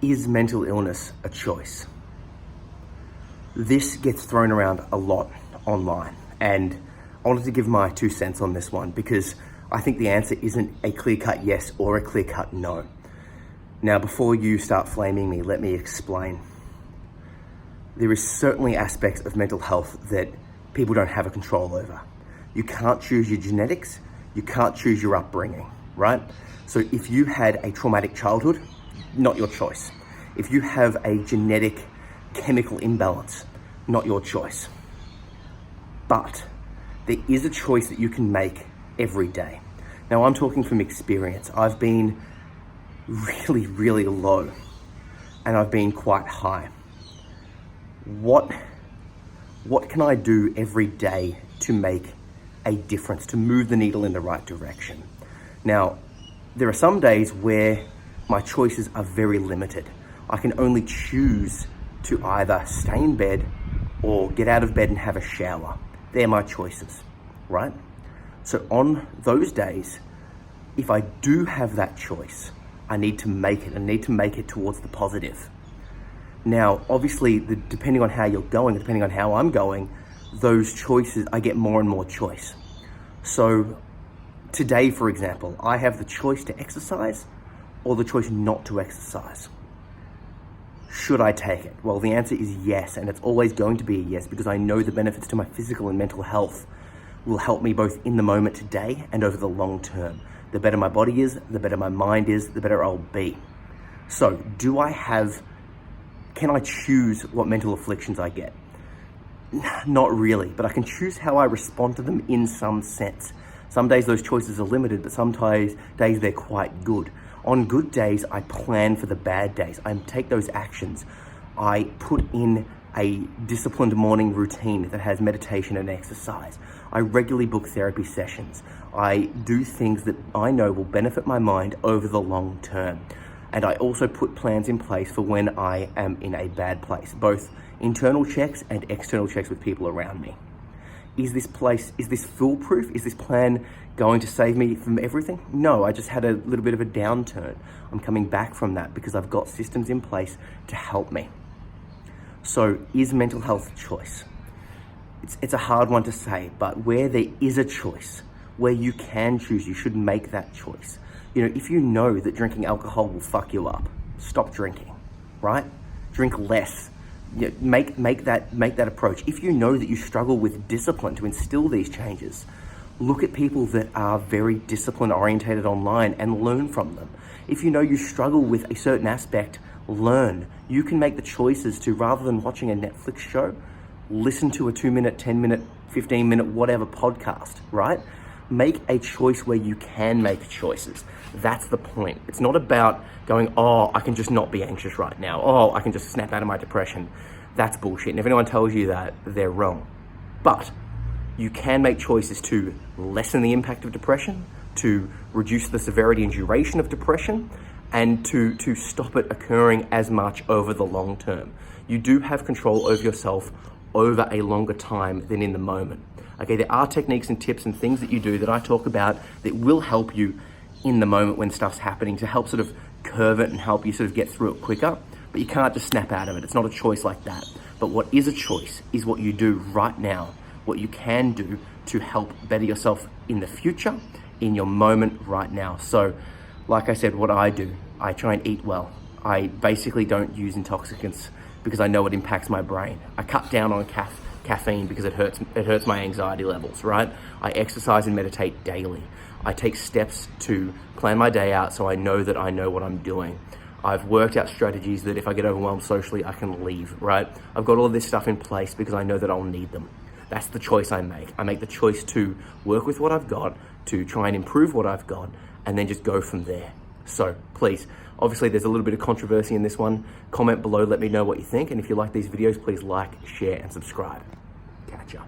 Is mental illness a choice? This gets thrown around a lot online, and I wanted to give my 2 cents on this one because I think the answer isn't a clear-cut yes or a clear-cut no. Now, before you start flaming me, let me explain. There is certainly aspects of mental health that people don't have a control over. You can't choose your genetics, you can't choose your upbringing, right? So if you had a traumatic childhood, not your choice. If you have a genetic chemical imbalance, not your choice. But there is a choice that you can make every day. Now, I'm talking from experience. I've been really, really low, and I've been quite high. What can I do every day to make a difference, to move the needle in the right direction? Now, there are some days where my choices are very limited. I can only choose to either stay in bed or get out of bed and have a shower. They're my choices, right? So on those days, if I do have that choice, I need to make it. I need to make it towards the positive. Now, obviously, depending on how you're going, depending on how I'm going, those choices, I get more and more choice. So today, for example, I have the choice to exercise or the choice not to exercise. Should I take it? Well, the answer is yes, and it's always going to be a yes because I know the benefits to my physical and mental health will help me both in the moment today and over the long term. The better my body is, the better my mind is, the better I'll be. So, can I choose what mental afflictions I get? Not really, but I can choose how I respond to them in some sense. Some days those choices are limited, but sometimes days they're quite good. On good days, I plan for the bad days. I take those actions. I put in a disciplined morning routine that has meditation and exercise. I regularly book therapy sessions. I do things that I know will benefit my mind over the long term. And I also put plans in place for when I am in a bad place, both internal checks and external checks with people around me. Is this foolproof? Is this plan going to save me from everything? No, I just had a little bit of a downturn. I'm coming back from that because I've got systems in place to help me. So is mental health a choice? It's a hard one to say, but where there is a choice, where you can choose, you should make that choice. You know, if you know that drinking alcohol will fuck you up, stop drinking, right? Drink less. You know, make that approach. If you know that you struggle with discipline to instill these changes, look at people that are very discipline orientated online and learn from them. If you know you struggle with a certain aspect, learn. You can make the choices to, rather than watching a Netflix show, listen to a 2-minute, 10-minute, 15-minute, whatever podcast, right? Make a choice where you can make choices. That's the point. It's not about going, oh, I can just not be anxious right now. Oh, I can just snap out of my depression. That's bullshit. And if anyone tells you that, they're wrong. But you can make choices to lessen the impact of depression, to reduce the severity and duration of depression, and to stop it occurring as much over the long term. You do have control over yourself over a longer time than in the moment. Okay, there are techniques and tips and things that you do that I talk about that will help you in the moment when stuff's happening to help sort of curve it and help you sort of get through it quicker. But you can't just snap out of it. It's not a choice like that. But what is a choice is what you do right now, what you can do to help better yourself in the future, in your moment right now. So, like I said, what I do, I try and eat well. I basically don't use intoxicants because I know it impacts my brain. I cut down on caffeine because it hurts my anxiety levels, right? I exercise and meditate daily. I take steps to plan my day out so I know that I know what I'm doing. I've worked out strategies that if I get overwhelmed socially, I can leave, right? I've got all of this stuff in place because I know that I'll need them. That's the choice I make. I make the choice to work with what I've got, to try and improve what I've got, and then just go from there. So please, obviously there's a little bit of controversy in this one. Comment below, let me know what you think. And if you like these videos, please like, share, and subscribe.